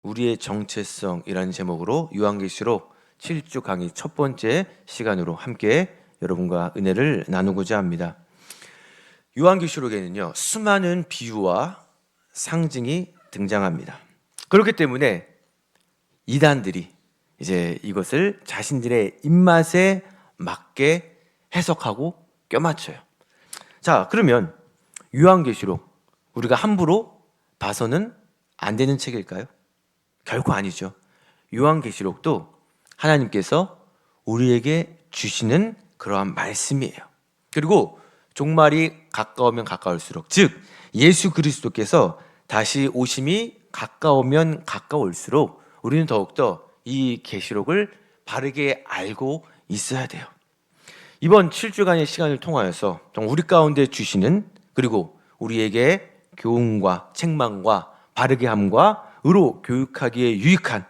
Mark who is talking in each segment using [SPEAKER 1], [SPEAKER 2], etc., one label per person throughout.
[SPEAKER 1] 우리의 정체성이라는 제목으로 요한계시록 7주 강의 첫 번째 시간으로 함께 여러분과 은혜를 나누고자 합니다. 요한계시록에는요, 수많은 비유와 상징이 등장합니다. 그렇기 때문에 이단들이 이제 이것을 자신들의 입맛에 맞게 해석하고 껴맞춰요. 자, 그러면 요한계시록 우리가 함부로 봐서는 안 되는 책일까요? 결코 아니죠. 요한계시록도 하나님께서 우리에게 주시는 그러한 말씀이에요. 그리고 종말이 가까우면 가까울수록, 즉 예수 그리스도께서 다시 오심이 가까우면 가까울수록 우리는 더욱더 이 계시록을 바르게 알고 있어야 돼요. 이번 7주간의 시간을 통하여서 우리 가운데 주시는, 그리고 우리에게 교훈과 책망과 바르게 함과 의로 교육하기에 유익한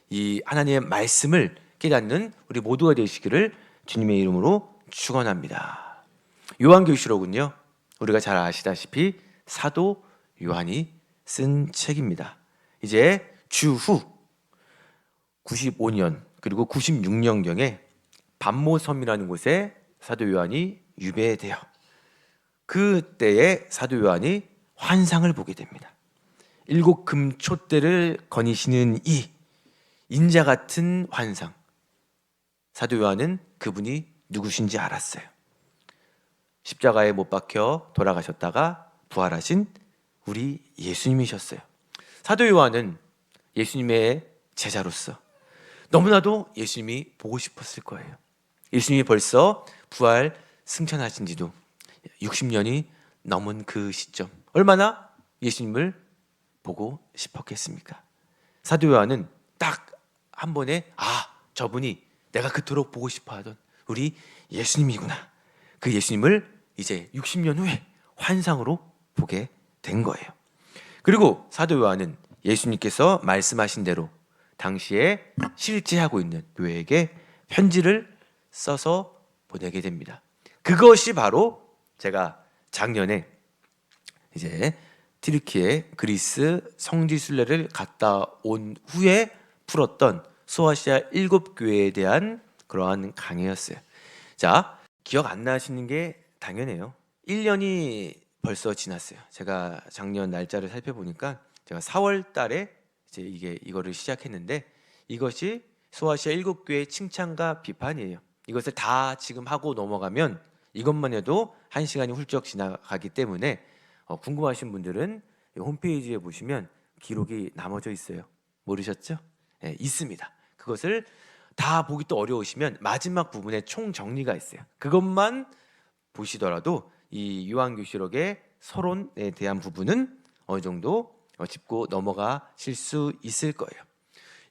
[SPEAKER 1] 이 하나님의 말씀을 깨닫는 우리 모두가 되시기를 주님의 이름으로 축원합니다. 요한계시록은요, 우리가 잘 아시다시피 사도 요한이 쓴 책입니다. 이제 주후 95년 그리고 96년경에 반모섬이라는 곳에 사도 요한이 유배되어 그때에 사도 요한이 환상을 보게 됩니다. 7 금촛대를 거니시는 이 인자 같은 환상, 사도 요한은 그분이 누구신지 알았어요. 십자가에 못 박혀 돌아가셨다가 부활하신 우리 예수님이셨어요. 사도 요한은 예수님의 제자로서 너무나도 예수님이 보고 싶었을 거예요. 예수님이 벌써 부활 승천하신 지도 60년이 넘은 그 시점, 얼마나 예수님을 보고 싶었겠습니까? 사도 요한은 딱 한 번에 저분이 내가 그토록 보고 싶어 하던 우리 예수님이구나. 그 예수님을 이제 60년 후에 환상으로 보게 된 거예요. 그리고 사도 요한은 예수님께서 말씀하신 대로 당시에 실제하고 있는 교회에게 편지를 써서 보내게 됩니다. 그것이 바로 제가 작년에 이제 튀르키예 그리스 성지순례를 갔다 온 후에 풀었던 소아시아 7교회에 대한 그러한 강의였어요. 자, 기억 안 나시는 게 당연해요. 1년이 벌써 지났어요. 제가 작년 날짜를 살펴보니까 제가 4월 달에 이제 이거를 시작했는데, 이것이 소아시아 7교회 칭찬과 비판이에요. 이것을 다 지금 하고 넘어가면 이것만 해도 1시간이 훌쩍 지나가기 때문에 궁금하신 분들은 홈페이지에 보시면 기록이 남아져 있어요. 모르셨죠? 네, 있습니다. 그것을 다 보기 또 어려우시면 마지막 부분에 총정리가 있어요. 그것만 보시더라도 이 요한계시록의 서론에 대한 부분은 어느 정도 짚고 넘어가실 수 있을 거예요.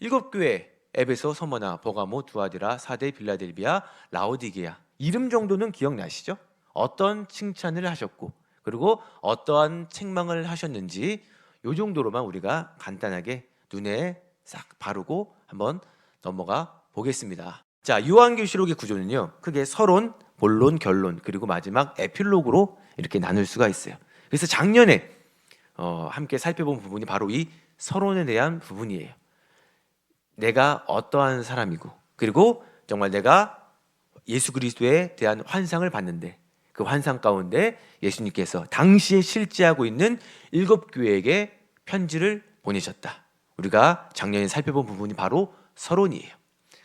[SPEAKER 1] 7교회, 에베소, 서머나, 버가모, 두아디라, 사데, 빌라델비아, 라오디게아, 이름 정도는 기억나시죠? 어떤 칭찬을 하셨고 그리고 어떠한 책망을 하셨는지 이 정도로만 우리가 간단하게 눈에 싹 바르고 한번 넘어가 보겠습니다. 자, 요한계시록의 구조는요, 크게 서론, 본론, 결론, 그리고 마지막 에필로그로 이렇게 나눌 수가 있어요. 그래서 작년에 함께 살펴본 부분이 바로 이 서론에 대한 부분이에요. 내가 어떠한 사람이고, 그리고 정말 내가 예수 그리스도에 대한 환상을 봤는데 그 환상 가운데 예수님께서 당시에 실제하고 있는 7교회에게 편지를 보내셨다. 우리가 작년에 살펴본 부분이 바로 서론이에요.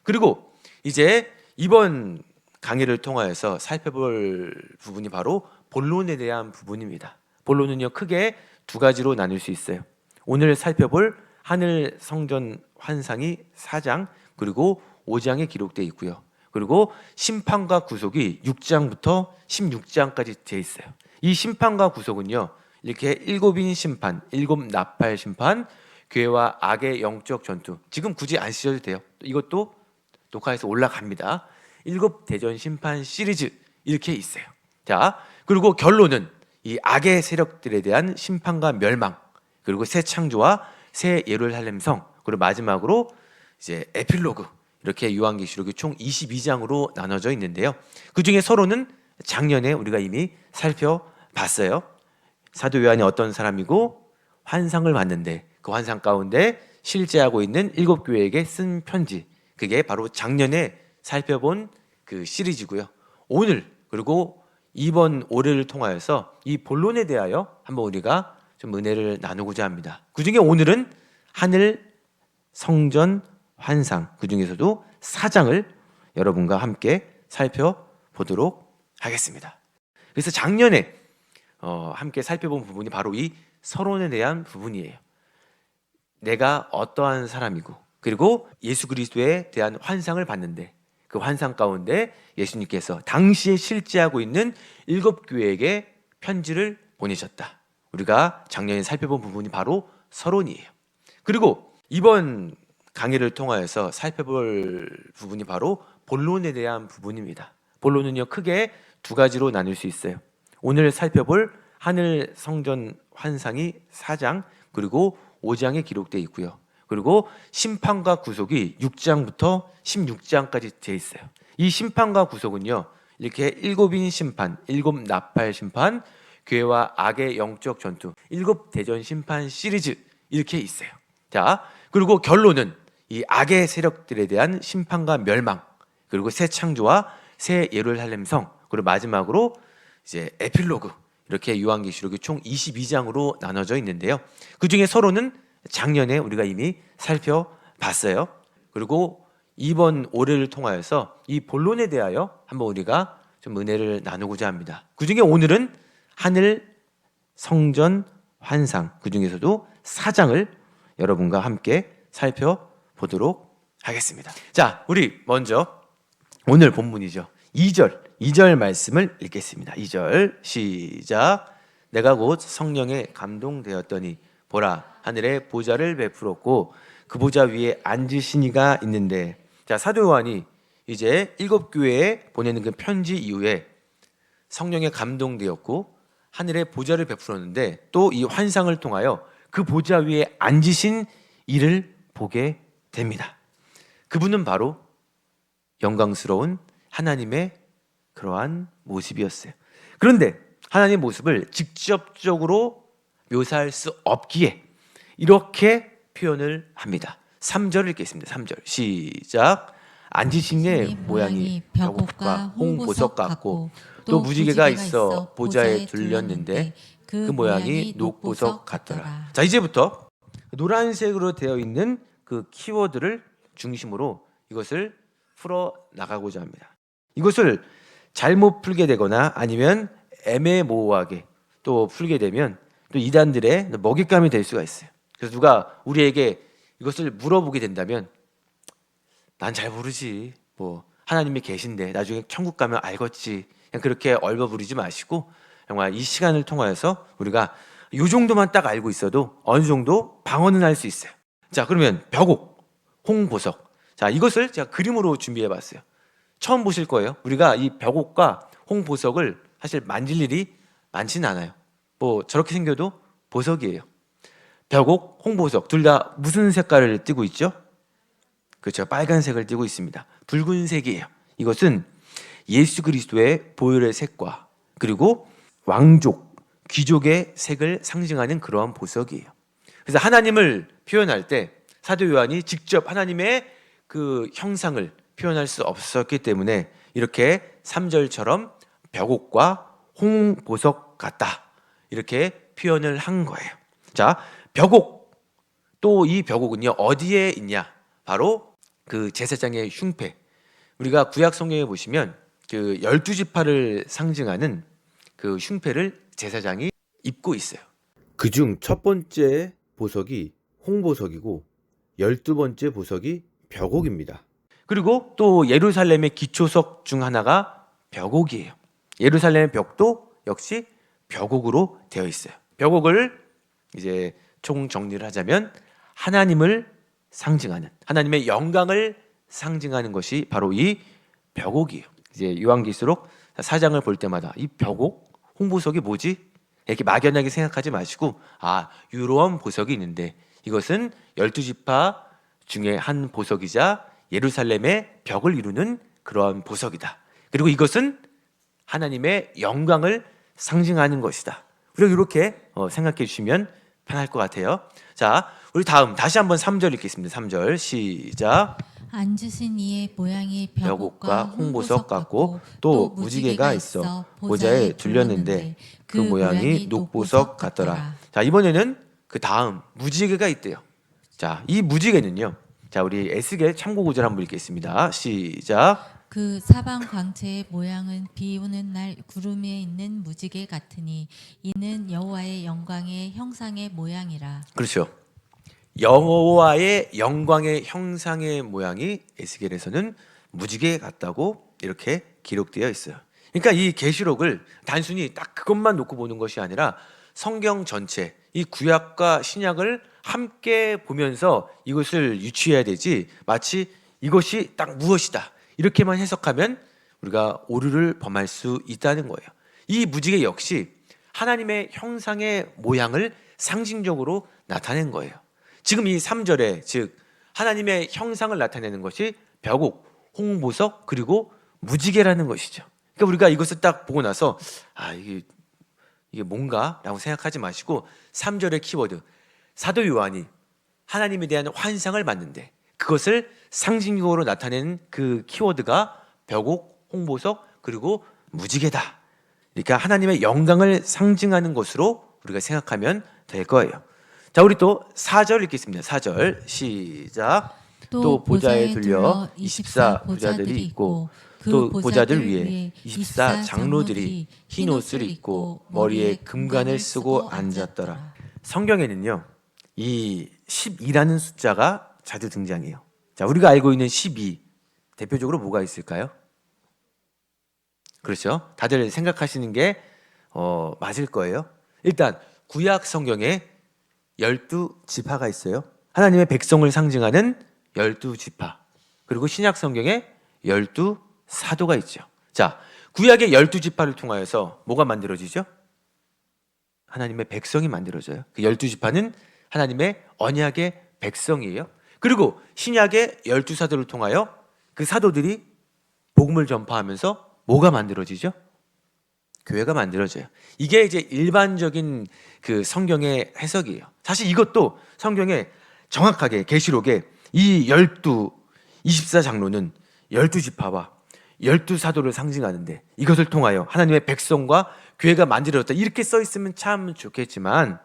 [SPEAKER 1] 그리고 이제 이번 강의를 통하여서 살펴볼 부분이 바로 본론에 대한 부분입니다. 본론은요, 크게 2가지로 나눌 수 있어요. 오늘 살펴볼 하늘 성전 환상이 4장 그리고 5장에 기록되어 있고요. 그리고 심판과 구속이 6장부터 16장까지 되어 있어요. 이 심판과 구속은요, 이렇게 7인 심판, 7 나팔 심판, 죄와 악의 영적 전투, 지금 굳이 안 쓰셔도 돼요. 이것도 녹화해서 올라갑니다. 7 대전 심판 시리즈 이렇게 있어요. 자, 그리고 결론은 이 악의 세력들에 대한 심판과 멸망, 그리고 새 창조와 새 예루살렘성, 그리고 마지막으로 이제 에필로그, 이렇게 요한계시록이 총 22장으로 나눠져 있는데요. 그 중에 서론은 작년에 우리가 이미 살펴봤어요. 사도 요한이 어떤 사람이고 환상을 봤는데 그 환상 가운데 실제하고 있는 7교회에게 쓴 편지, 그게 바로 작년에 살펴본 그 시리즈고요. 오늘 그리고 이번 올해를 통하여서 이 본론에 대하여 한번 우리가 좀 은혜를 나누고자 합니다. 그중에 오늘은 하늘 성전 환상, 그중에서도 4장을 여러분과 함께 살펴보도록 하겠습니다. 그래서 작년에 함께 살펴본 부분이 바로 이 서론에 대한 부분이에요. 내가 어떠한 사람이고, 그리고 예수 그리스도에 대한 환상을 봤는데 그 환상 가운데 예수님께서 당시에 실제하고 있는 7교회에게 편지를 보내셨다. 우리가 작년에 살펴본 부분이 바로 서론이에요. 그리고 이번 강의를 통하여서 살펴볼 부분이 바로 본론에 대한 부분입니다. 본론은요, 크게 두 가지로 나눌 수 있어요. 오늘 살펴볼 하늘 성전 환상이 4장 그리고 5장에 기록되어 있고요. 그리고 심판과 구속이 6장부터 16장까지 되어 있어요. 이 심판과 구속은요, 이렇게 7인 심판, 7 나팔 심판, 교회와 악의 영적 전투, 7 대전 심판 시리즈 이렇게 있어요. 자, 그리고 결론은 이 악의 세력들에 대한 심판과 멸망, 그리고 새 창조와 새 예루살렘 성, 그리고 마지막으로 이제 에필로그, 이렇게 요한계시록이 총 22장으로 나눠져 있는데요. 그 중에 서론은 작년에 우리가 이미 살펴봤어요. 그리고 이번 올해를 통하여서 이 본론에 대하여 한번 우리가 좀 은혜를 나누고자 합니다. 그 중에 오늘은 하늘 성전 환상, 그 중에서도 4장을 여러분과 함께 살펴보도록 하겠습니다. 자, 우리 먼저 오늘 본문이죠. 2절 말씀을 읽겠습니다. 2절 시작. 내가 곧 성령에 감동되었더니 보라, 하늘에 보좌를 베풀었고 그 보좌 위에 앉으신 이가 있는데, 자, 사도 요한이 이제 7교회에 보내는 그 편지 이후에 성령에 감동되었고 하늘에 보좌를 베풀었는데 또 이 환상을 통하여 그 보좌 위에 앉으신 이를 보게 됩니다. 그분은 바로 영광스러운 하나님의 그러한 모습이었어요. 그런데 하나님의 모습을 직접적으로 묘사할 수 없기에 이렇게 표현을 합니다. 3절 읽겠습니다. 3절 시작. 앉으신 이의 모양이 벽옥과 홍보석 같고 또 무지개가 있어 보좌에 둘렸는데 그 모양이 녹보석 같더라. 자, 이제부터 노란색으로 되어 있는 그 키워드를 중심으로 이것을 풀어 나가고자 합니다. 이것을 잘못 풀게 되거나 아니면 애매모호하게 또 풀게 되면 또 이단들의 먹잇감이 될 수가 있어요. 그래서 누가 우리에게 이것을 물어보게 된다면 난 잘 모르지, 뭐 하나님이 계신데 나중에 천국 가면 알겠지, 그냥 그렇게 얼버무리지 마시고 정말 이 시간을 통하여서 우리가 이 정도만 딱 알고 있어도 어느 정도 방언은 할 수 있어요. 자, 그러면 벽옥, 홍보석, 자, 이것을 제가 그림으로 준비해 봤어요. 처음 보실 거예요. 우리가 이 벽옥과 홍보석을 사실 만질 일이 많지는 않아요. 뭐 저렇게 생겨도 보석이에요. 벽옥, 홍보석 둘 다 무슨 색깔을 띠고 있죠? 그렇죠, 빨간색을 띠고 있습니다. 붉은색이에요. 이것은 예수 그리스도의 보혈의 색과 그리고 왕족, 귀족의 색을 상징하는 그러한 보석이에요. 그래서 하나님을 표현할 때 사도 요한이 직접 하나님의 그 형상을 표현할 수 없었기 때문에 이렇게 3절처럼 벽옥과 홍보석 같다, 이렇게 표현을 한 거예요. 자, 벽옥, 또 이 벽옥은요 어디에 있냐? 바로 그 제사장의 흉패. 우리가 구약 성경에 보시면 그 12지파를 상징하는 그 흉패를 제사장이 입고 있어요. 그중 첫 번째 보석이 홍보석이고 12번째 보석이 벽옥입니다. 그리고 또 예루살렘의 기초석 중 하나가 벽옥이에요. 예루살렘의 벽도 역시 벽옥으로 되어 있어요. 벽옥을 이제 총 정리를 하자면 하나님을 상징하는, 하나님의 영광을 상징하는 것이 바로 이 벽옥이에요. 이제 요한계시록 4장을 볼 때마다 이 벽옥, 홍보석이 뭐지? 이렇게 막연하게 생각하지 마시고, 아, 유로한 보석이 있는데 이것은 12지파 중에 한 보석이자 예루살렘의 벽을 이루는 그러한 보석이다. 그리고 이것은 하나님의 영광을 상징하는 것이다. 우리가 이렇게 생각해 주시면 편할 것 같아요. 자, 우리 다음 다시 한번 3절 읽겠습니다. 3절 시작.
[SPEAKER 2] 앉으신 이의 모양이 벽옥과
[SPEAKER 1] 벽옥과 홍보석
[SPEAKER 2] 홍보석
[SPEAKER 1] 같고
[SPEAKER 2] 같고
[SPEAKER 1] 또
[SPEAKER 2] 또
[SPEAKER 1] 무지개가
[SPEAKER 2] 무지개가
[SPEAKER 1] 있어
[SPEAKER 2] 있어
[SPEAKER 1] 보좌에
[SPEAKER 2] 보좌에
[SPEAKER 1] 둘렸는데
[SPEAKER 2] 둘렀는데
[SPEAKER 1] 그
[SPEAKER 2] 그
[SPEAKER 1] 모양이
[SPEAKER 2] 모양이
[SPEAKER 1] 녹보석
[SPEAKER 2] 녹보석
[SPEAKER 1] 같더라.
[SPEAKER 2] 같더라.
[SPEAKER 1] 자, 이번에는 그 다음 무지개가 있대요. 자, 이 무지개는요. 자, 우리 에스겔 참고 구절 한번 읽겠습니다. 시작.
[SPEAKER 2] 그 사방 광채의 모양은 비 오는 날 구름에 있는 무지개 같으니 이는 여호와의 영광의 형상의 모양이라.
[SPEAKER 1] 그렇죠. 여호와의 영광의 형상의 모양이 에스겔에서는 무지개 같다고 이렇게 기록되어 있어요. 그러니까 이 계시록을 단순히 딱 그것만 놓고 보는 것이 아니라 성경 전체, 이 구약과 신약을 함께 보면서 이것을 유추해야 되지, 마치 이것이 딱 무엇이다 이렇게만 해석하면 우리가 오류를 범할 수 있다는 거예요. 이 무지개 역시 하나님의 형상의 모양을 상징적으로 나타낸 거예요. 지금 이 3절에 즉 하나님의 형상을 나타내는 것이 벽옥, 홍보석 그리고 무지개라는 것이죠. 그러니까 우리가 이것을 딱 보고 나서 이게 뭔가라고 생각하지 마시고 3절의 키워드 사도 요한이 하나님에 대한 환상을 봤는데 그것을 상징적으로 나타내는 그 키워드가 벽옥, 홍보석 그리고 무지개다. 그러니까 하나님의 영광을 상징하는 것으로 우리가 생각하면 될 거예요. 자, 우리 또 4절 읽겠습니다. 4절 시작. 또 보좌에 들려 24 보좌들이 있고 또 보좌들 위에 24 장로들이 흰 옷을 입고 머리에 금관을 쓰고 앉았더라. 성경에는요, 이 12라는 숫자가 자주 등장해요. 자, 우리가 알고 있는 12 대표적으로 뭐가 있을까요? 그렇죠. 다들 생각하시는 게 맞을 거예요. 일단 구약 성경에 12지파가 있어요. 하나님의 백성을 상징하는 12지파. 그리고 신약 성경에 12사도가 있죠. 자, 구약의 12지파를 통하여서 뭐가 만들어지죠? 하나님의 백성이 만들어져요. 그 12지파는 하나님의 언약의 백성이에요. 그리고 신약의 12사도를 통하여 그 사도들이 복음을 전파하면서 뭐가 만들어지죠? 교회가 만들어져요. 이게 이제 일반적인 그 성경의 해석이에요. 사실 이것도 성경에 정확하게 계시록에 이 24장로는 12지파와 12사도를 상징하는데 이것을 통하여 하나님의 백성과 교회가 만들어졌다 이렇게 써 있으면 참 좋겠지만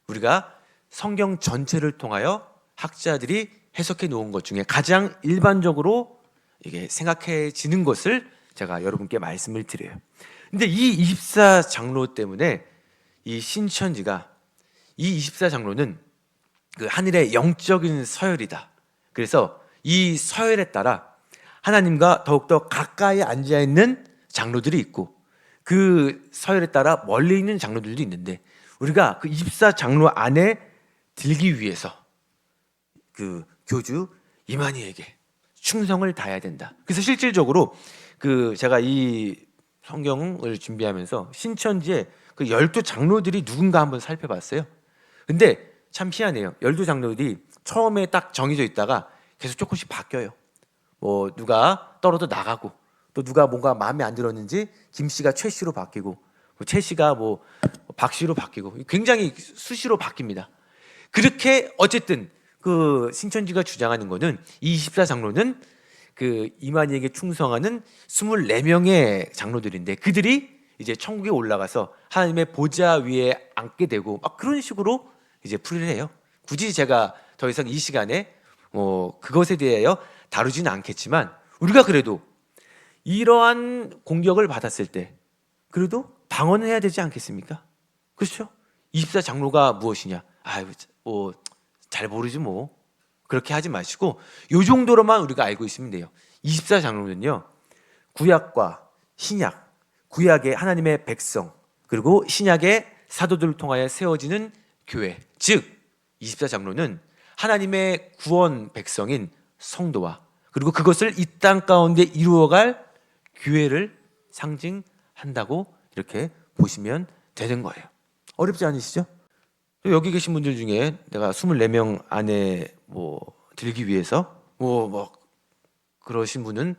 [SPEAKER 1] 우리가 성경 전체를 통하여 학자들이 해석해 놓은 것 중에 가장 일반적으로 이게 생각해지는 것을 제가 여러분께 말씀을 드려요. 근데 이 24장로 때문에 이 신천지가 이 24장로는 그 하늘의 영적인 서열이다. 그래서 이 서열에 따라 하나님과 더욱더 가까이 앉아 있는 장로들이 있고 그 서열에 따라 멀리 있는 장로들도 있는데 우리가 그 24장로 안에 들기 위해서 그 교주 이만희에게 충성을 다해야 된다. 그래서 실질적으로 그 제가 이 성경을 준비하면서 신천지의 그 12장로들이 누군가 한번 살펴봤어요. 근데 참 희한해요. 12장로들이 처음에 딱 정해져 있다가 계속 조금씩 바뀌어요. 뭐 누가 떨어져 나가고 또 누가 뭔가 마음에 안 들었는지 김 씨가 최 씨로 바뀌고 최 씨가 뭐 박 씨로 바뀌고 굉장히 수시로 바뀝니다. 그렇게 어쨌든 그 신천지가 주장하는 거는 이 24장로는 그 이만희에게 충성하는 24명의 장로들인데 그들이 이제 천국에 올라가서 하나님의 보좌 위에 앉게 되고 막 그런 식으로 이제 풀이를 해요. 굳이 제가 더 이상 이 시간에 그것에 대하여 다루지는 않겠지만 우리가 그래도 이러한 공격을 받았을 때 그래도 방언을 해야 되지 않겠습니까? 그렇죠? 24장로가 무엇이냐? 잘 모르지 뭐. 그렇게 하지 마시고 이 정도로만 우리가 알고 있으면 돼요. 24장로는요. 구약과 신약, 구약의 하나님의 백성 그리고 신약의 사도들을 통하여 세워지는 교회, 즉 24장로는 하나님의 구원 백성인 성도와 그리고 그것을 이 땅 가운데 이루어갈 교회를 상징한다고 이렇게 보시면 되는 거예요. 어렵지 않으시죠? 여기 계신 분들 중에 내가 24명 안에 들기 위해서 그러신 분은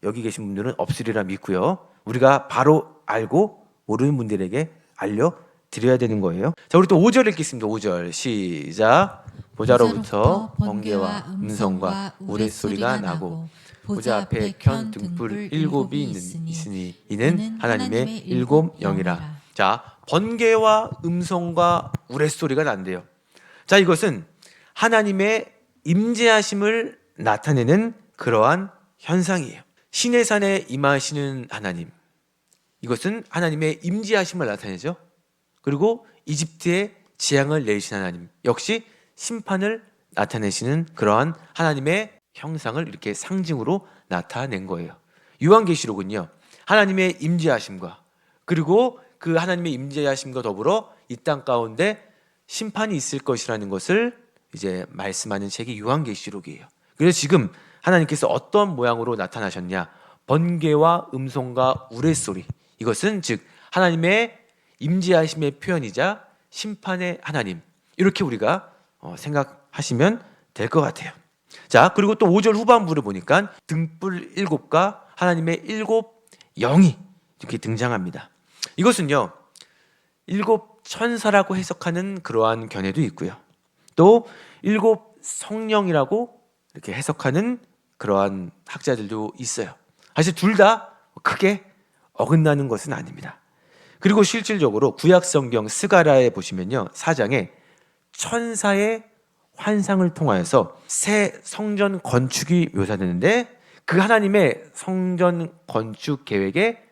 [SPEAKER 1] 여기 계신 분들은 없으리라 믿고요. 우리가 바로 알고 모르는 분들에게 알려 드려야 되는 거예요. 자, 우리 또 5절 읽겠습니다. 5절 시작. 보자로부터 번개와 음성과 우레소리가 나고 보자 앞에 켠 등불 일곱이 있으니 이는 하나님의 일곱 영이라. 자, 번개와 음성과 우레소리가 난대요. 자, 이것은 하나님의 임재하심을 나타내는 그러한 현상이에요. 시내산에 임하시는 하나님, 이것은 하나님의 임재하심을 나타내죠. 그리고 이집트에 재앙을 내리신 하나님, 역시 심판을 나타내시는 그러한 하나님의 형상을 이렇게 상징으로 나타낸 거예요. 요한계시록은요, 하나님의 임재하심과 그리고 그 하나님의 임재하심과 더불어 이 땅 가운데 심판이 있을 것이라는 것을 이제 말씀하는 책이 요한계시록이에요. 그래서 지금 하나님께서 어떤 모양으로 나타나셨냐? 번개와 음성과 우레소리, 이것은 즉 하나님의 임재하심의 표현이자 심판의 하나님, 이렇게 우리가 생각하시면 될 것 같아요. 자, 그리고 또 5절 후반부를 보니까 등불 7과 하나님의 7 영이 이렇게 등장합니다. 이것은요, 7 천사라고 해석하는 그러한 견해도 있고요, 또 7 성령이라고 이렇게 해석하는 그러한 학자들도 있어요. 사실 둘 다 크게 어긋나는 것은 아닙니다. 그리고 실질적으로 구약 성경 스가랴에 보시면요, 4장에 천사의 환상을 통하여서 새 성전 건축이 묘사되는데, 그 하나님의 성전 건축 계획에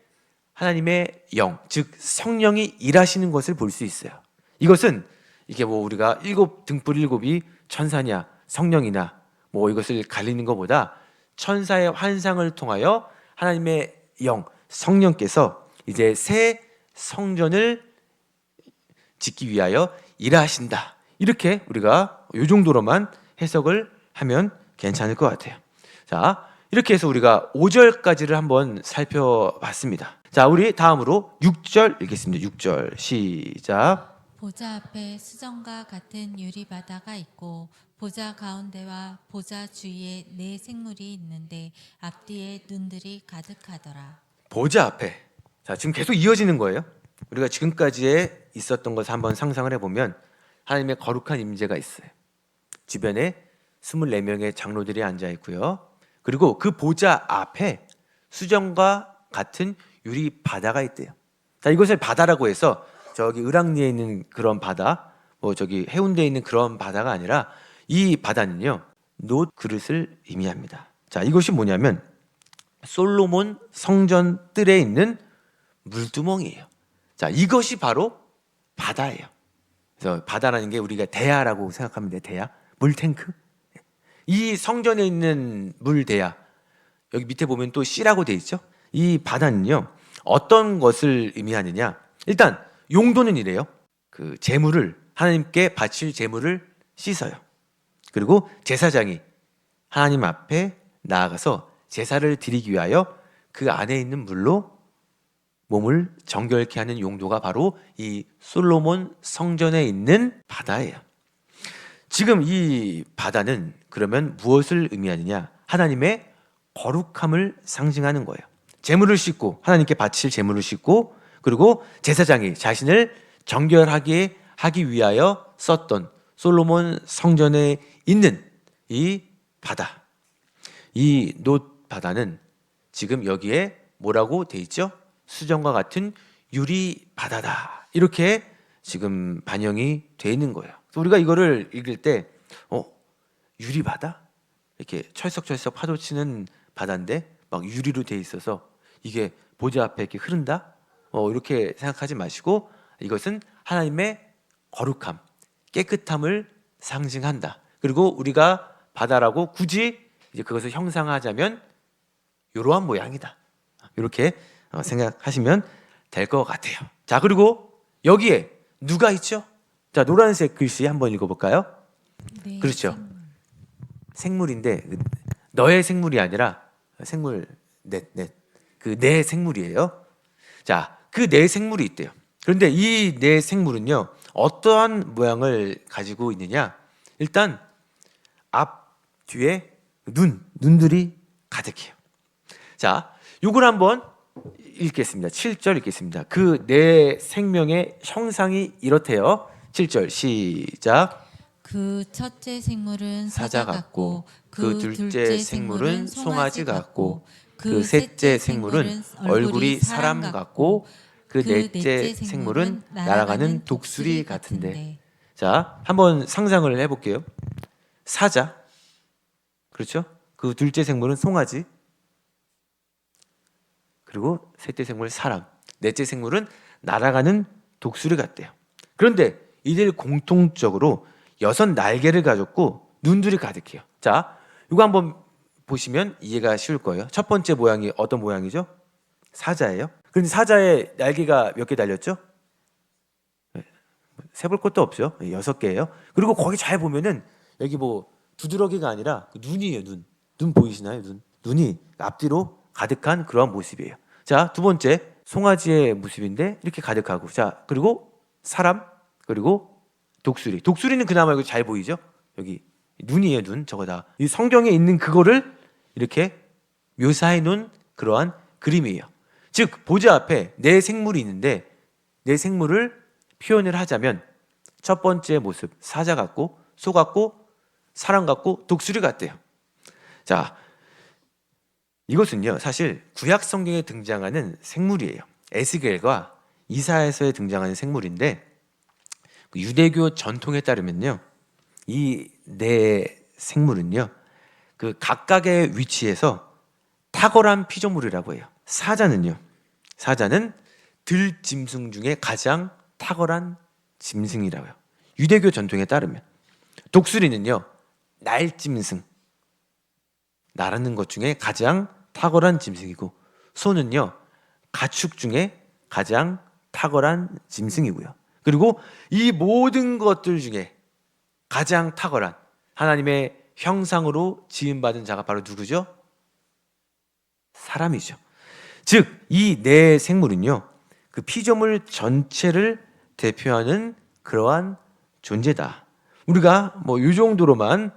[SPEAKER 1] 하나님의 영, 즉 성령이 일하시는 것을 볼 수 있어요. 이것은 이게 뭐 우리가 등불 7이 천사냐 성령이나 뭐 이것을 가리는 것보다 천사의 환상을 통하여 하나님의 영, 성령께서 이제 새 성전을 짓기 위하여 일하신다, 이렇게 우리가 이 정도로만 해석을 하면 괜찮을 것 같아요. 자, 이렇게 해서 우리가 5절까지를 한번 살펴봤습니다. 자, 우리 다음으로 6절 읽겠습니다. 6절 시작.
[SPEAKER 2] 보좌 앞에 수정과 같은 유리바다가 있고 보좌 가운데와 보좌 주위에 네 생물이 있는데 앞뒤에 눈들이 가득하더라.
[SPEAKER 1] 보좌 앞에, 자, 지금 계속 이어지는 거예요. 우리가 지금까지에 있었던 것을 한번 상상을 해보면 하나님의 거룩한 임재가 있어요. 주변에 24명의 장로들이 앉아 있고요, 그리고 그 보좌 앞에 수정과 같은 유리 바다가 있대요. 자, 이것을 바다라고 해서 저기 을왕리에 있는 그런 바다, 뭐 저기 해운대에 있는 그런 바다가 아니라 이 바다는요, 놋 그릇을 의미합니다. 자, 이것이 뭐냐면 솔로몬 성전 뜰에 있는 물두멍이에요. 자, 이것이 바로 바다예요. 그래서 바다라는 게 우리가 대야라고 생각하면 돼요. 대야, 물탱크. 이 성전에 있는 물대야, 여기 밑에 보면 또 C라고 돼 있죠. 이 바다는요, 어떤 것을 의미하느냐, 일단 용도는 이래요. 그 제물을, 하나님께 바칠 제물을 씻어요. 그리고 제사장이 하나님 앞에 나아가서 제사를 드리기 위하여 그 안에 있는 물로 몸을 정결케 하는 용도가 바로 이 솔로몬 성전에 있는 바다예요. 지금 이 바다는 그러면 무엇을 의미하느냐? 하나님의 거룩함을 상징하는 거예요. 제물을 씻고, 하나님께 바칠 제물을 씻고, 그리고 제사장이 자신을 정결하게 하기 위하여 썼던 솔로몬 성전에 있는 이 바다, 이 놋 바다는 지금 여기에 뭐라고 돼 있죠? 수정과 같은 유리 바다다, 이렇게 지금 반영이 돼 있는 거예요. 우리가 이거를 읽을 때 유리 바다? 이렇게 철썩철썩 파도 치는 바다인데 막 유리로 돼 있어서 이게 보좌 앞에 이렇게 흐른다? 이렇게 생각하지 마시고, 이것은 하나님의 거룩함, 깨끗함을 상징한다. 그리고 우리가 바다라고 굳이 이제 그것을 형상화하자면 이러한 모양이다, 이렇게 생각하시면 될 것 같아요. 자, 그리고 여기에 누가 있죠? 자, 노란색 글씨 한번 읽어볼까요?
[SPEAKER 2] 네,
[SPEAKER 1] 그렇죠. 생물인데 너의 생물이 아니라 생물 그 네 생물이에요. 자, 그 네 생물이 있대요. 그런데 이 네 생물은요, 어떠한 모양을 가지고 있느냐? 일단 앞, 뒤에 눈들이 가득해요. 자, 요걸 한번 읽겠습니다. 7절 읽겠습니다. 그 내 생명의 형상이 이렇대요. 7절 시작.
[SPEAKER 2] 그 첫째 생물은
[SPEAKER 1] 사자
[SPEAKER 2] 사자
[SPEAKER 1] 같고
[SPEAKER 2] 같고
[SPEAKER 1] 그
[SPEAKER 2] 그
[SPEAKER 1] 둘째 생물은 송아지 같고 그 셋째 생물은 얼굴이 사람 같고 그 넷째 생물은 날아가는 독수리 같은데. 자, 한번 상상을 해볼게요. 사자, 그렇죠? 그 둘째 생물은 송아지, 그리고 셋째 생물 사람, 넷째 생물은 날아가는 독수리 같대요. 그런데 이들 공통적으로 6날개를 가졌고 눈들이 가득해요. 자, 이거 한번 보시면 이해가 쉬울 거예요. 첫 번째 모양이 어떤 모양이죠? 사자예요. 그런데 사자의 날개가 몇 개 달렸죠? 세볼 것도 없죠. 6개예요. 그리고 거기 잘 보면은 여기 뭐 두드러기가 아니라 눈이에요. 눈. 눈 보이시나요? 눈이 앞뒤로 가득한 그런 모습이에요. 자, 두 번째 송아지의 모습인데 이렇게 가득하고, 자, 그리고 사람, 그리고 독수리. 독수리는 그나마 여기 잘 보이죠? 여기 눈이에요. 눈. 저거 다 이 성경에 있는 그거를 이렇게 묘사해 놓은 그러한 그림이에요. 즉 보좌 앞에 네 생물이 있는데 네 생물을 표현을 하자면 첫 번째 모습 사자 같고 소 같고 사람 같고 독수리 같대요. 자, 이것은요 사실 구약 성경에 등장하는 생물이에요. 에스겔과 이사야서에 등장하는 생물인데 유대교 전통에 따르면요 이 네 생물은요 그 각각의 위치에서 탁월한 피조물이라고 해요. 사자는 들짐승 중에 가장 탁월한 짐승이라고 해요. 유대교 전통에 따르면. 독수리는요 날짐승, 나르는 것 중에 가장 탁월한 짐승이고, 소는요 가축 중에 가장 탁월한 짐승이고요. 그리고 이 모든 것들 중에 가장 탁월한 하나님의 형상으로 지음받은 자가 바로 누구죠? 사람이죠. 즉 이 네 생물은요 그 피조물 전체를 대표하는 그러한 존재다. 우리가 뭐 이 정도로만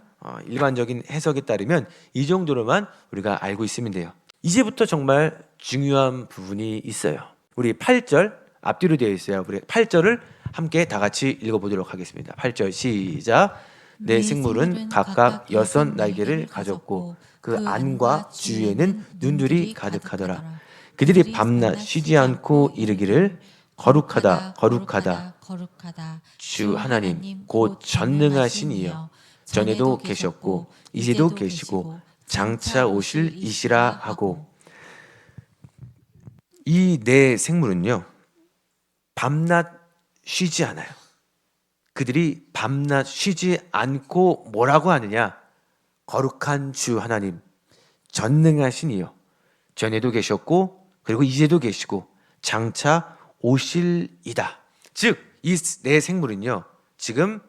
[SPEAKER 1] 일반적인 해석에 따르면 이 정도로만 우리가 알고 있으면 돼요. 이제부터 정말 중요한 부분이 있어요. 우리 8절 앞뒤로 되어 있어요. 우리 8절을 함께 다 같이 읽어보도록 하겠습니다. 8절 시작. 네 생물은 각각 6날개를 가졌고 그 안과 주위에는 눈들이 가득하더라. 그들이 밤낮 쉬지 않고 이르기를 거룩하다 거룩하다 주 하나님 곧 전능하신 이여 전에도 계셨고 이제도 계시고 장차 오실 이시라 하고. 이 네 생물은요 밤낮 쉬지 않아요. 그들이 밤낮 쉬지 않고 뭐라고 하느냐? 거룩한 주 하나님, 전능하신 이여, 전에도 계셨고 그리고 이제도 계시고 장차 오실이다. 즉 이 네 생물은요 지금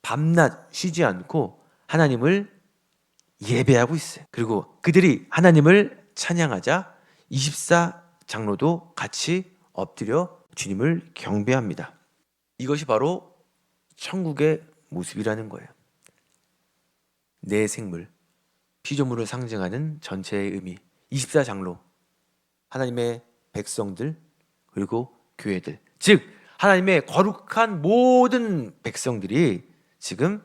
[SPEAKER 1] 밤낮 쉬지 않고 하나님을 예배하고 있어요. 그리고 그들이 하나님을 찬양하자 24장로도 같이 엎드려 주님을 경배합니다. 이것이 바로 천국의 모습이라는 거예요. 네 생물, 피조물을 상징하는 전체의 의미, 24장로, 하나님의 백성들, 그리고 교회들, 즉 하나님의 거룩한 모든 백성들이 지금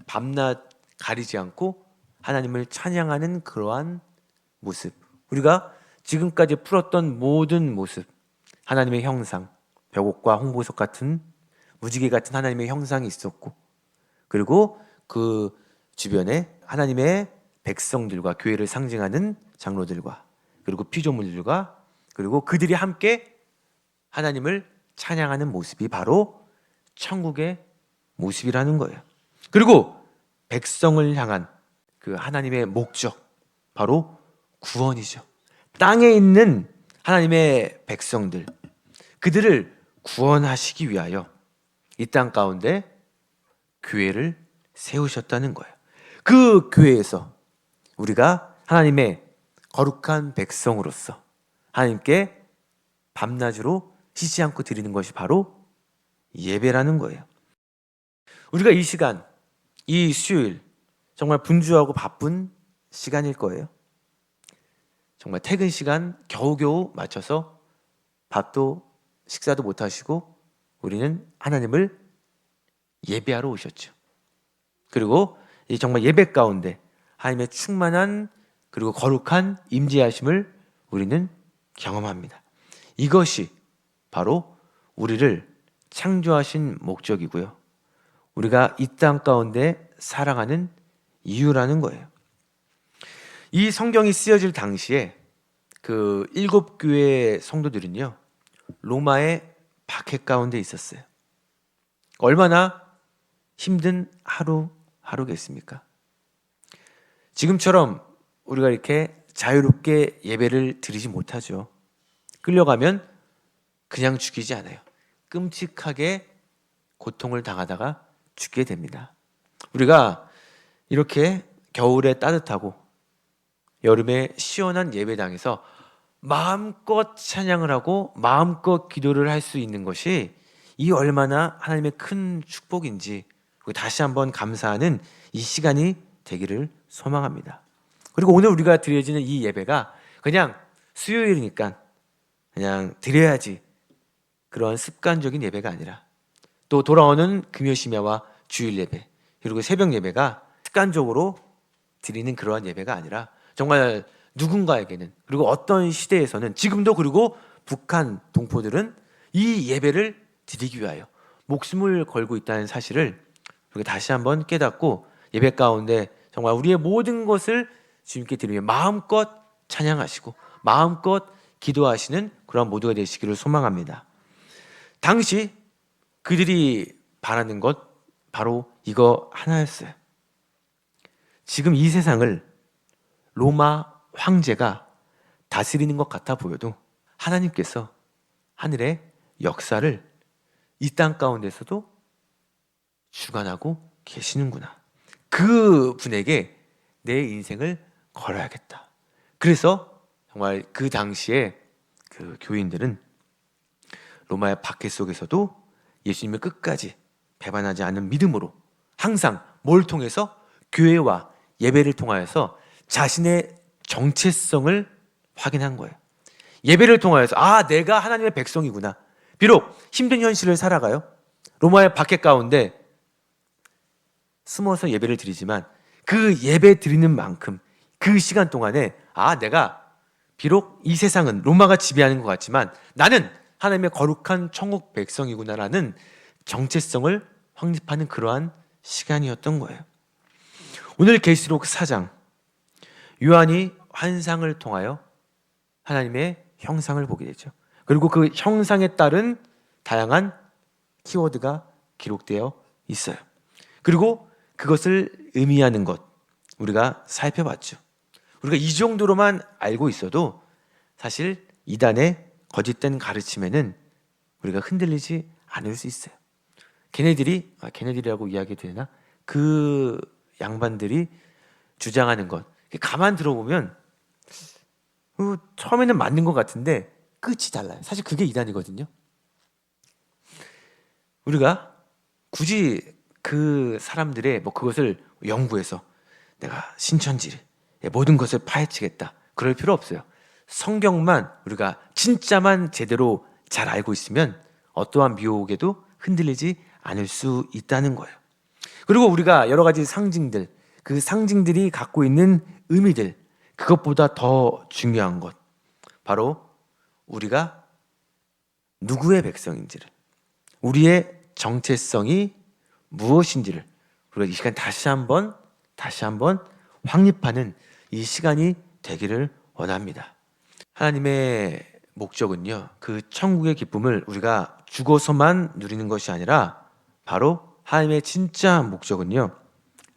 [SPEAKER 1] 밤낮 가리지 않고 하나님을 찬양하는 그러한 모습, 우리가 지금까지 풀었던 모든 모습, 하나님의 형상, 벽옥과 홍보석 같은 무지개 같은 하나님의 형상이 있었고, 그리고 그 주변에 하나님의 백성들과 교회를 상징하는 장로들과 그리고 피조물들과 그리고 그들이 함께 하나님을 찬양하는 모습이 바로 천국의 모습이라는 거예요. 그리고 백성을 향한 그 하나님의 목적, 바로 구원이죠. 땅에 있는 하나님의 백성들, 그들을 구원하시기 위하여 이 땅 가운데 교회를 세우셨다는 거예요. 그 교회에서 우리가 하나님의 거룩한 백성으로서 하나님께 밤낮으로 쉬지 않고 드리는 것이 바로 예배라는 거예요. 우리가 이 시간, 이 수요일 정말 분주하고 바쁜 시간일 거예요. 정말 퇴근 시간 겨우겨우 맞춰서 밥도 식사도 못 하시고 우리는 하나님을 예배하러 오셨죠. 그리고 이 정말 예배 가운데 하나님의 충만한 그리고 거룩한 임재하심을 우리는 경험합니다. 이것이 바로 우리를 창조하신 목적이고요. 우리가 이 땅 가운데 살아가는 이유라는 거예요. 이 성경이 쓰여질 당시에 그 7교회 성도들은요, 로마의 박해 가운데 있었어요. 얼마나 힘든 하루하루겠습니까? 지금처럼 우리가 이렇게 자유롭게 예배를 드리지 못하죠. 끌려가면 그냥 죽이지 않아요. 끔찍하게 고통을 당하다가 죽게 됩니다. 우리가 이렇게 겨울에 따뜻하고 여름에 시원한 예배당에서 마음껏 찬양을 하고 마음껏 기도를 할 수 있는 것이 이 얼마나 하나님의 큰 축복인지 다시 한번 감사하는 이 시간이 되기를 소망합니다. 그리고 오늘 우리가 드려지는 이 예배가 그냥 수요일이니까 그냥 드려야지 그런 습관적인 예배가 아니라 또 돌아오는 금요심야와 주일 예배 그리고 새벽 예배가 습관적으로 드리는 그러한 예배가 아니라 정말 누군가에게는 그리고 어떤 시대에서는 지금도 그리고 북한 동포들은 이 예배를 드리기 위하여 목숨을 걸고 있다는 사실을 우리가 다시 한번 깨닫고 예배 가운데 정말 우리의 모든 것을 주님께 드리며 마음껏 찬양하시고 마음껏 기도하시는 그런 모두가 되시기를 소망합니다. 당시 그들이 바라는 것 바로 이거 하나였어요. 지금 이 세상을 로마 황제가 다스리는 것 같아 보여도 하나님께서 하늘의 역사를 이 땅 가운데서도 주관하고 계시는구나. 그 분에게 내 인생을 걸어야겠다. 그래서 정말 그 당시에 그 교인들은 로마의 박해 속에서도 예수님을 끝까지 배반하지 않는 믿음으로 항상 뭘 통해서 교회와 예배를 통하여서 자신의 정체성을 확인한 거예요. 예배를 통하여서 내가 하나님의 백성이구나. 비록 힘든 현실을 살아가요. 로마의 박해 가운데 숨어서 예배를 드리지만 그 예배 드리는 만큼 그 시간 동안에 내가 비록 이 세상은 로마가 지배하는 것 같지만 나는 하나님의 거룩한 천국 백성이구나라는 정체성을 확립하는 그러한 시간이었던 거예요. 오늘 계시록 4장 요한이 환상을 통하여 하나님의 형상을 보게 되죠. 그리고 그 형상에 따른 다양한 키워드가 기록되어 있어요. 그리고 그것을 의미하는 것 우리가 살펴봤죠. 우리가 이 정도로만 알고 있어도 사실 이단의 거짓된 가르침에는 우리가 흔들리지 않을 수 있어요. 걔네들이라고 이야기 되나? 그 양반들이 주장하는 것 가만 들어보면 처음에는 맞는 것 같은데 끝이 달라요. 사실 그게 이단이거든요. 우리가 굳이 그 사람들의 그것을 연구해서 내가 신천지를 모든 것을 파헤치겠다 그럴 필요 없어요. 성경만 우리가 진짜만 제대로 잘 알고 있으면 어떠한 미혹에도 흔들리지 않을 수 있다는 거예요. 그리고 우리가 여러 가지 상징들 그 상징들이 갖고 있는 의미들 그것보다 더 중요한 것 바로 우리가 누구의 백성인지를 우리의 정체성이 무엇인지를 우리가 이 시간 다시 한번 확립하는 이 시간이 되기를 원합니다. 하나님의 목적은요 그 천국의 기쁨을 우리가 죽어서만 누리는 것이 아니라 바로 하나님의 진짜 목적은요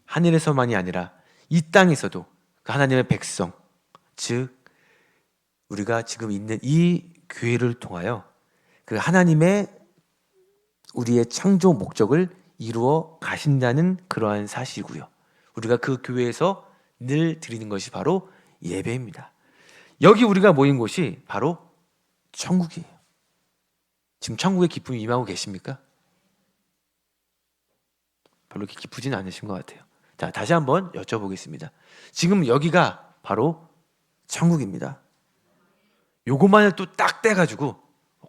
[SPEAKER 1] 하늘에서만이 아니라 이 땅에서도 그 하나님의 백성 즉 우리가 지금 있는 이 교회를 통하여 그 하나님의 우리의 창조 목적을 이루어 가신다는 그러한 사실이고요. 우리가 그 교회에서 늘 드리는 것이 바로 예배입니다. 여기 우리가 모인 곳이 바로 천국이에요. 지금 천국의 기쁨이 임하고 계십니까? 별로 이렇게 기쁘진 않으신 것 같아요. 자, 다시 한번 여쭤보겠습니다. 지금 여기가 바로 천국입니다. 요것만을 또 딱 떼가지고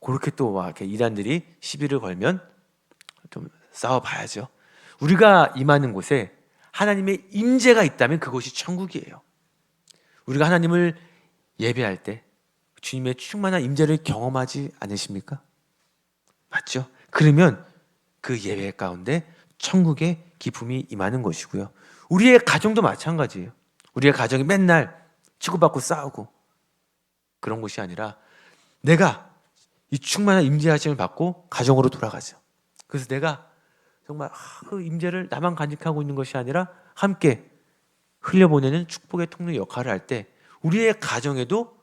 [SPEAKER 1] 그렇게 또 막 이렇게 이단들이 시비를 걸면 좀 싸워봐야죠. 우리가 임하는 곳에 하나님의 임재가 있다면 그곳이 천국이에요. 우리가 하나님을 예배할 때 주님의 충만한 임재를 경험하지 않으십니까? 맞죠? 그러면 그 예배 가운데 천국의 기쁨이 임하는 것이고요. 우리의 가정도 마찬가지예요. 우리의 가정이 맨날 치고받고 싸우고 그런 것이 아니라 내가 이 충만한 임재하심을 받고 가정으로 돌아가죠. 그래서 내가 정말 그 임재를 나만 간직하고 있는 것이 아니라 함께 흘려보내는 축복의 통로 역할을 할 때 우리의 가정에도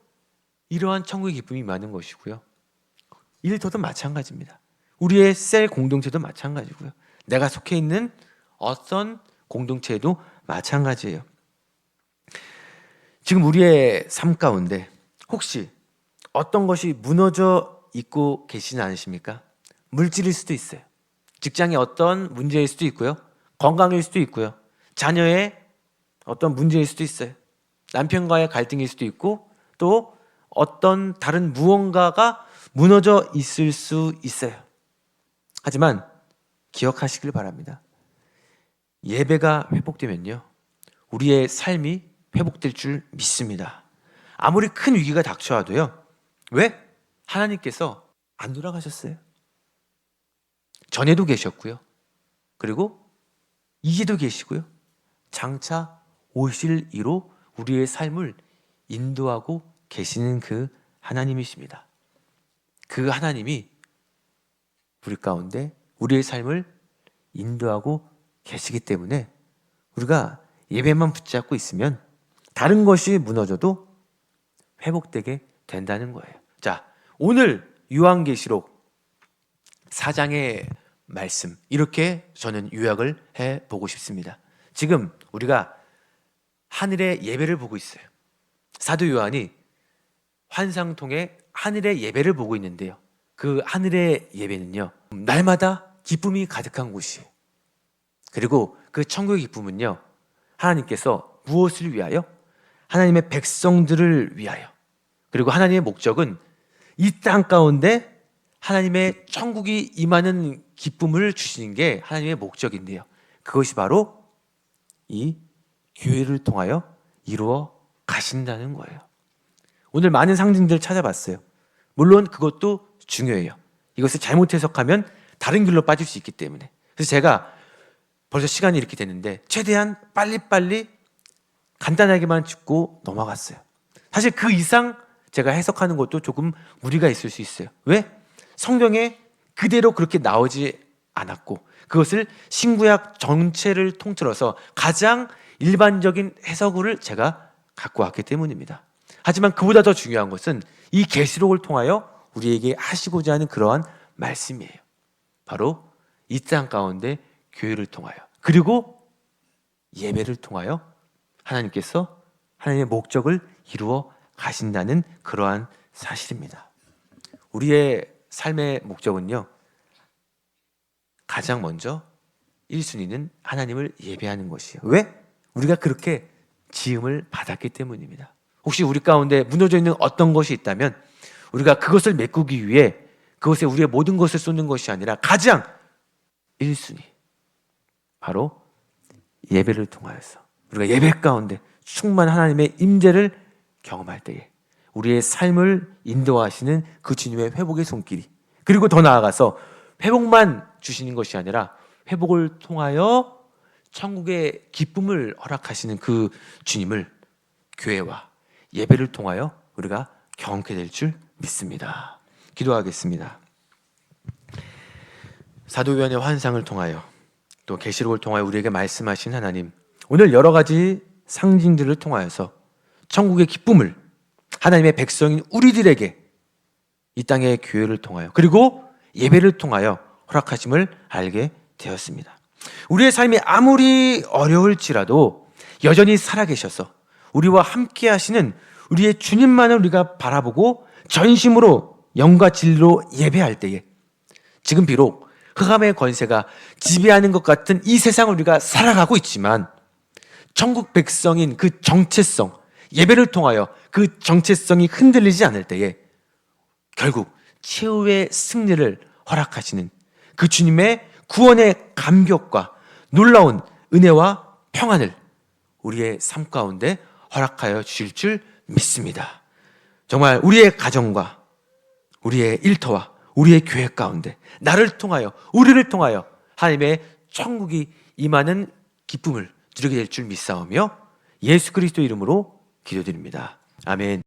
[SPEAKER 1] 이러한 천국의 기쁨이 임하는 것이고요. 일터도 마찬가지입니다. 우리의 셀 공동체도 마찬가지고요. 내가 속해 있는 어떤 공동체에도 마찬가지예요. 지금 우리의 삶 가운데 혹시 어떤 것이 무너져 있고 계시지 않으십니까? 물질일 수도 있어요. 직장의 어떤 문제일 수도 있고요. 건강일 수도 있고요. 자녀의 어떤 문제일 수도 있어요. 남편과의 갈등일 수도 있고 또 어떤 다른 무언가가 무너져 있을 수 있어요. 하지만 기억하시길 바랍니다. 예배가 회복되면요, 우리의 삶이 회복될 줄 믿습니다. 아무리 큰 위기가 닥쳐와도요. 왜? 하나님께서 안 돌아가셨어요. 전에도 계셨고요. 그리고 이제도 계시고요. 장차 오실 이로 우리의 삶을 인도하고 계시는 그 하나님이십니다. 그 하나님이 우리 가운데 우리의 삶을 인도하고 계시기 때문에 우리가 예배만 붙잡고 있으면 다른 것이 무너져도 회복되게 된다는 거예요. 자, 오늘 요한계시록 4장의 말씀 이렇게 저는 요약을 해보고 싶습니다. 지금 우리가 하늘의 예배를 보고 있어요. 사도 요한이 환상 통해 하늘의 예배를 보고 있는데요. 그 하늘의 예배는요, 날마다 기쁨이 가득한 곳이에요. 그리고 그 천국의 기쁨은요, 하나님께서 무엇을 위하여? 하나님의 백성들을 위하여. 그리고 하나님의 목적은 이 땅 가운데 하나님의 천국이 임하는 기쁨을 주시는 게 하나님의 목적인데요. 그것이 바로 이 교회를 통하여 이루어 가신다는 거예요. 오늘 많은 상징들을 찾아봤어요. 물론 그것도 중요해요. 이것을 잘못 해석하면 다른 길로 빠질 수 있기 때문에. 그래서 제가 벌써 시간이 이렇게 됐는데 최대한 빨리빨리 간단하게만 짚고 넘어갔어요. 사실 그 이상 제가 해석하는 것도 조금 무리가 있을 수 있어요. 왜? 성경에 그대로 그렇게 나오지 않았고 그것을 신구약 전체를 통틀어서 가장 일반적인 해석을 제가 갖고 왔기 때문입니다. 하지만 그보다 더 중요한 것은 이 계시록을 통하여 우리에게 하시고자 하는 그러한 말씀이에요. 바로 이 땅 가운데 교회를 통하여 그리고 예배를 통하여 하나님께서 하나님의 목적을 이루어 가신다는 그러한 사실입니다. 우리의 삶의 목적은요, 가장 먼저 1순위는 하나님을 예배하는 것이에요. 왜? 우리가 그렇게 지음을 받았기 때문입니다. 혹시 우리 가운데 무너져 있는 어떤 것이 있다면 우리가 그것을 메꾸기 위해 그것에 우리의 모든 것을 쏟는 것이 아니라 가장 1순위 바로 예배를 통하여서 우리가 예배 가운데 충만한 하나님의 임재를 경험할 때에 우리의 삶을 인도하시는 그 주님의 회복의 손길이 그리고 더 나아가서 회복만 주시는 것이 아니라 회복을 통하여 천국의 기쁨을 허락하시는 그 주님을 교회와 예배를 통하여 우리가 경험하게 될 줄 믿습니다. 기도하겠습니다. 사도 요한의 환상을 통하여 또 계시록을 통하여 우리에게 말씀하신 하나님, 오늘 여러 가지 상징들을 통하여서 천국의 기쁨을 하나님의 백성인 우리들에게 이 땅의 교회를 통하여 그리고 예배를 통하여 허락하심을 알게 되었습니다. 우리의 삶이 아무리 어려울지라도 여전히 살아계셔서 우리와 함께 하시는 우리의 주님만을 우리가 바라보고 전심으로 영과 진리로 예배할 때에 지금 비록 흑암의 권세가 지배하는 것 같은 이 세상을 우리가 살아가고 있지만 천국 백성인 그 정체성, 예배를 통하여 그 정체성이 흔들리지 않을 때에 결국 최후의 승리를 허락하시는 그 주님의 구원의 감격과 놀라운 은혜와 평안을 우리의 삶 가운데 허락하여 주실 줄 믿습니다. 정말 우리의 가정과 우리의 일터와 우리의 교회 가운데 나를 통하여, 우리를 통하여 하나님의 천국이 임하는 기쁨을 누리게 될 줄 믿사오며 예수 그리스도 이름으로 기도드립니다. 아멘.